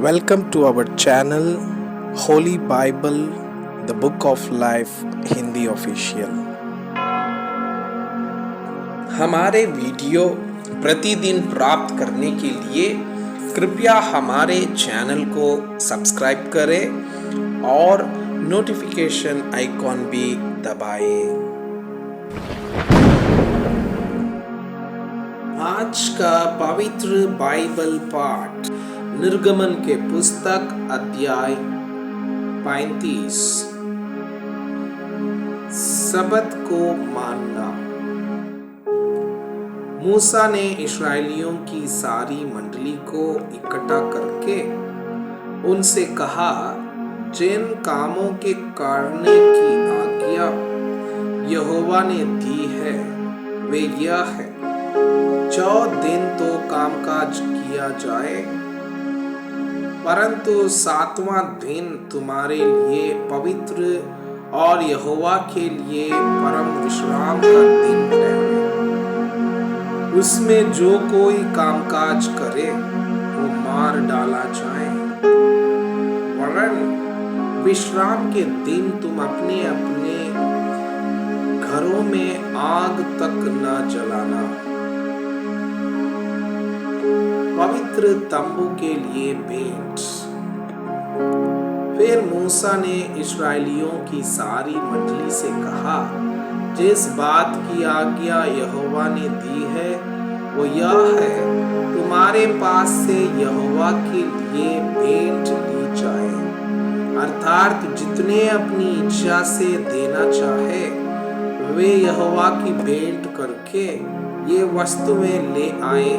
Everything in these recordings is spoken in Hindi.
Welcome to our channel Holy Bible, the Book of Life Hindi official. हमारे वीडियो प्रतिदिन प्राप्त करने के लिए कृपया हमारे चैनल को सब्सक्राइब करें और नोटिफिकेशन आइकॉन भी दबाएं। आज का पवित्र बाइबल पाठ निर्गमन के पुस्तक अध्याय 35। सबत को मानना। मूसा ने इस्राएलियों की सारी मंडली को इकट्ठा करके उनसे कहा, जिन कामों के करने की आज्ञा यहोवा ने दी है वे यह है, 4 दिन तो कामकाज किया जाए, परंतु 7वां दिन तुम्हारे लिए पवित्र और यहोवा के लिए परम विश्राम का दिन ठहरे। उसमें जो कोई कामकाज करे वो मार डाला जाए, वरन विश्राम के दिन तुम अपने अपने घरों में आग तक न जलाना। पवित्र तंबू के लिए भेंट। फिर मूसा ने इस्राएलियों की सारी मंडली से कहा, जिस बात की आज्ञा यहोवा ने दी है वो यह है, तुम्हारे पास से यहोवा के लिए भेंट ली जाए, अर्थात जितने अपनी इच्छा से देना चाहे वे यहोवा की भेंट करके ये वस्तुएं ले आए,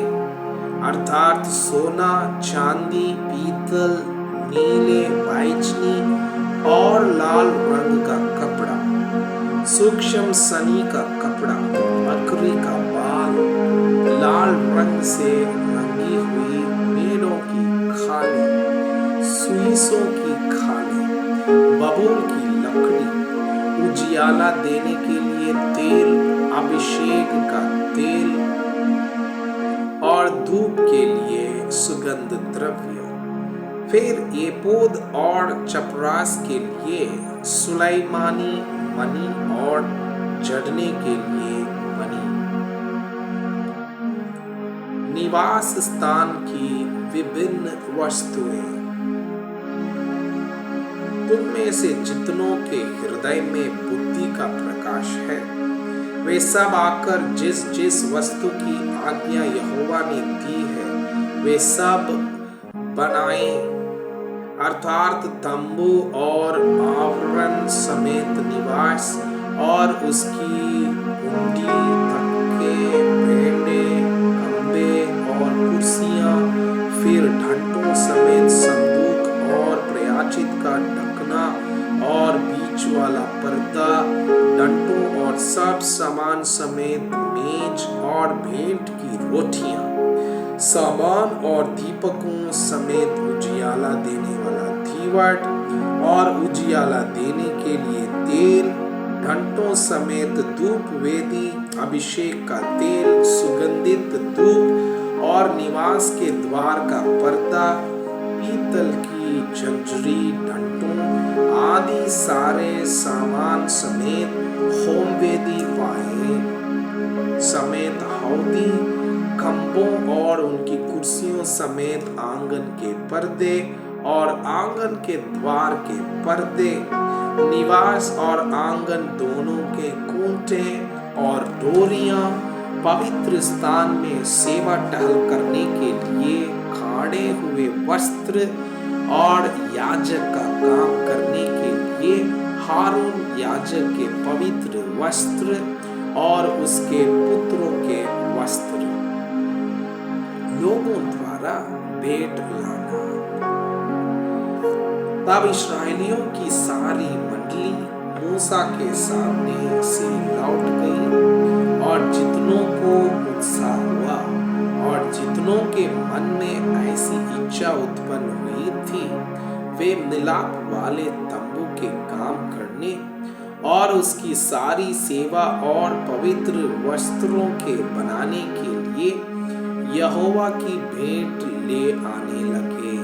अर्थात सोना, चांदी, पीतल, नीले, बैंगनी और लाल रंग का कपड़ा, सूक्ष्म सनी का कपड़ा, बकरी का बाल, लाल रंग से रंगी हुई मेढ़ों की खालें, सुइसों की खालें, बबूल की लकड़ी, उजियाला देने के लिए तेल, अभिषेक का तेल और धूप के लिए सुगंध द्रव्य। फिर एपोद और चपरास के लिए सुलैमानी मणि और जड़ने के लिए मणि। निवास स्थान की विभिन्न वस्तुएं। तुम में से जितनों के हृदय में बुद्धि का प्रकाश है वे सब आकर जिस जिस वस्तु की आज्ञा यहोवा ने दी है वे सब बनाएं, अर्थात तंबू और आवरण समेत निवास और उसकी कुंडी, तख्ते, पेंडे, खंबे और कुर्सियां, फिर ढंटों समेत संदूक और प्रायश्चित का ढकना और बीच वाला पर्दा, डंटों और सब सामान समेत मेज और भेंट की रोटियां, सामान और दीपकों समेत उजियाला देने वाला दीवट और उजियाला देने के लिए तेल, घंटों समेत धूप वेदी, अभिषेक का तेल, सुगंधित धूप और निवास के द्वार का पर्दा, पीतल की झंझरी, डंटों आदि सारे सामान समेत होमवेदी पाए समेत हौदी, खंभों और उनकी कुर्सियों समेत आंगन के पर्दे और आंगन के द्वार के पर्दे, निवास और आंगन दोनों के खूंटे और डोरियां, पवित्र स्थान में सेवा टहल करने के लिए खाड़े हुए वस्त्र और याजक का काम करने के लिए हारून याजक के पवित्र वस्त्र और उसके पुत्रों के वस्त्र। लोगों द्वारा भेंट लाना। तब इस्राएलियों की सारी मंडली मूसा के सामने से लौट गई और जितनों को उत्साह हुआ और जितनों के मन में ऐसी इच्छा उत्पन्न हुई थी वे मिलाप वाले तंबू के काम करने और उसकी सारी सेवा और पवित्र वस्त्रों के बनाने के लिए यहोवा की भेंट ले आने लगे।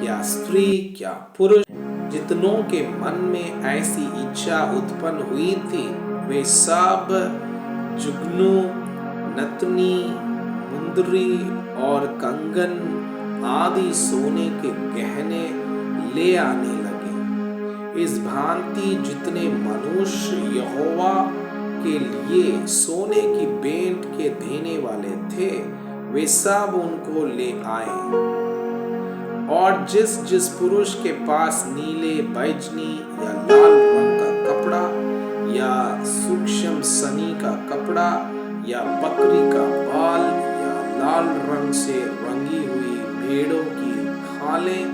या स्त्री या पुरुष, जितनों के मन में ऐसी इच्छा उत्पन्न हुई थी, वे सब जुगनू, नतनी, मुंदरी और कंगन आदि सोने के गहने ले आने लगे। इस भांति जितने मनुष्य यहोवा के लिए सोने की भेंट के देने वाले थे, वे सब उनको ले आए। और जिस जिस पुरुष के पास नीले, बैजनी या लाल रंग का कपड़ा या सूक्ष्म सनी का कपड़ा या बकरी का बाल या लाल रंग से रंगी हुई भेड़ों की खालें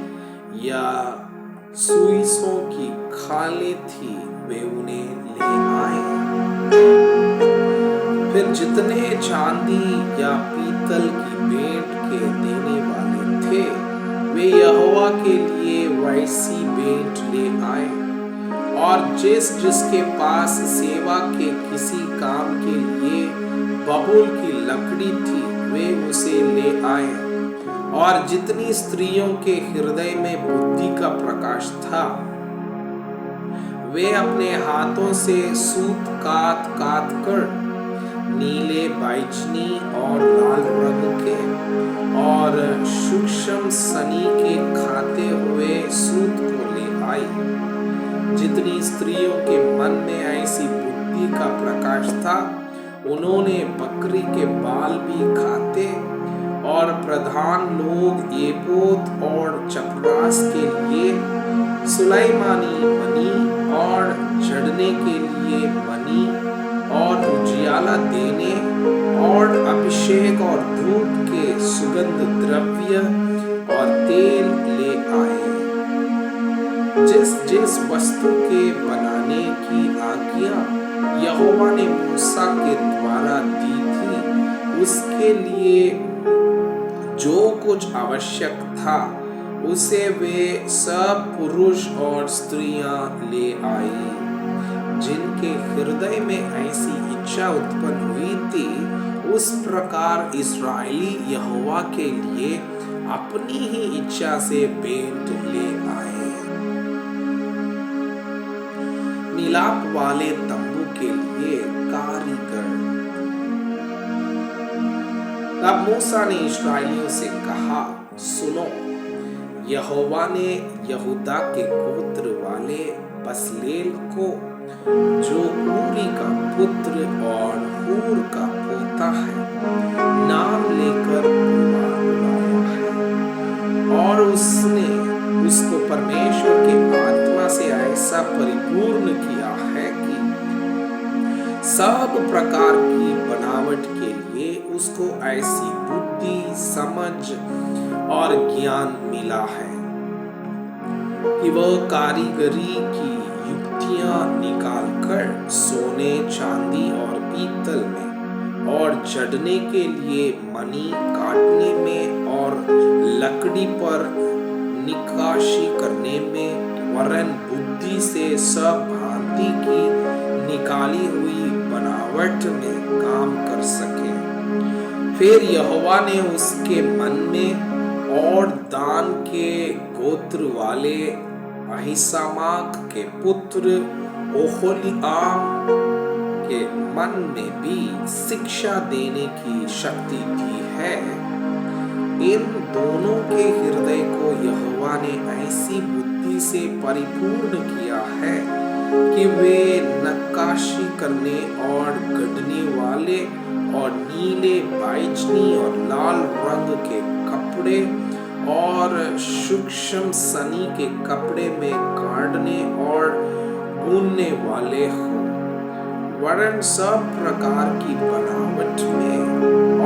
या सुइसों की खालें थी, वे उन्हें ले आए। फिर जितने चांदी या पीतल की भेंट के देने वाले थे, वे यहोवा के लिए वैसी भेंट ले आए। और जिस जिसके पास सेवा के किसी काम के लिए बबूल की लकड़ी थी, वे उसे ले आए। और जितनी स्त्रियों के हृदय में बुद्धि का प्रकाश था, वे अपने हाथों से सूत काट काट कर नीले, बैजनी और लाल रंग के और सूक्ष्म सनी के खाते हुए सूत को ले आई। जितनी स्त्रियों के मन में ऐसी बुद्धि का प्रकाश था, उन्होंने बकरी के बाल भी खाते और प्रधान लोग एपोद और चपरास के लिए सुलैमानी मणि और जड़ने के लिए मणि और उजियाला देने और अभिषेक और धूप के सुगंध द्रव्य और तेल ले आए। जिस जिस वस्तु के बनाने की आज्ञा यहोवा ने मूसा के द्वारा दी थी, उसके लिए जो कुछ आवश्यक था, उसे वे सब पुरुष और स्त्रियां ले आई। जिनके हृदय में ऐसी इच्छा उत्पन्न हुई थी, उस प्रकार इस्राएली यहोवा के लिए अपनी ही इच्छा से भेंट ले आए। मिलाप वाले तंबू के लिए कारीगर। तब मूसा ने इस्राएलियों से कहा, सुनो, यहोवा ने यहूदा के गोत्र वाले बसलेल को, जो ऊरी का पुत्र और हूर का पोता है, नाम लेकर बुलाया है। और उसने उसको परमेश्वर के आत्मा से ऐसा परिपूर्ण किया है कि सब प्रकार की बनावट के लिए उसको ऐसी बुद्धि, समझ और ज्ञान मिला है कि वह कारीगरी की युक्तियां निकालकर सोने, चांदी और पीतल में और जड़ने के लिए मणि काटने में और लकड़ी पर निकाशी करने में वरन बुद्धि से सब भांति की निकाली हुई बनावट में काम कर सके। फिर यहोवा ने उसके मन में और दान के गोत्र वाले अहीसामाक के पुत्र ओहोलीआम के मन में भी शिक्षा देने की शक्ति दी है। इन दोनों के हृदय को यहोवा ने ऐसी बुद्धि से परिपूर्ण किया है कि वे नक्काशी करने और गढ़ने वाले और नीले, बैजनी और लाल रंग के कपड़े और सूक्ष्म सनी के कपड़े में काटने और बुनने वाले हो, वरन सब प्रकार की बनावट में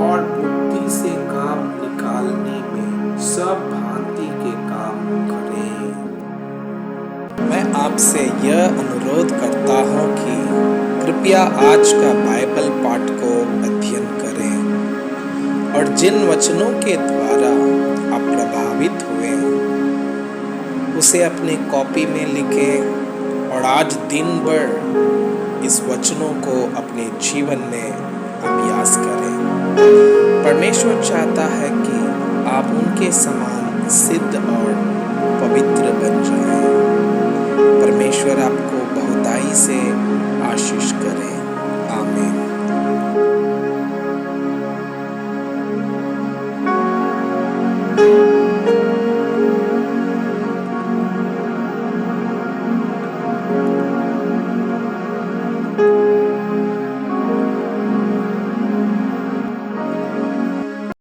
और बुद्धि से काम निकालने में सब भांति के काम करें। मैं आपसे यह अनुरोध करता हूँ कि कृपया आज का बाइबल पाठ को अध्ययन करें और जिन वचनों के द्वारा आप प्रभावित हुए उसे अपने कॉपी में लिखें और आज दिन भर इस वचनों को अपने जीवन में अभ्यास करें। परमेश्वर चाहता है कि आप उनके समान सिद्ध और पवित्र बन जाएं। परमेश्वर आपको बहुताई से आशीष करे।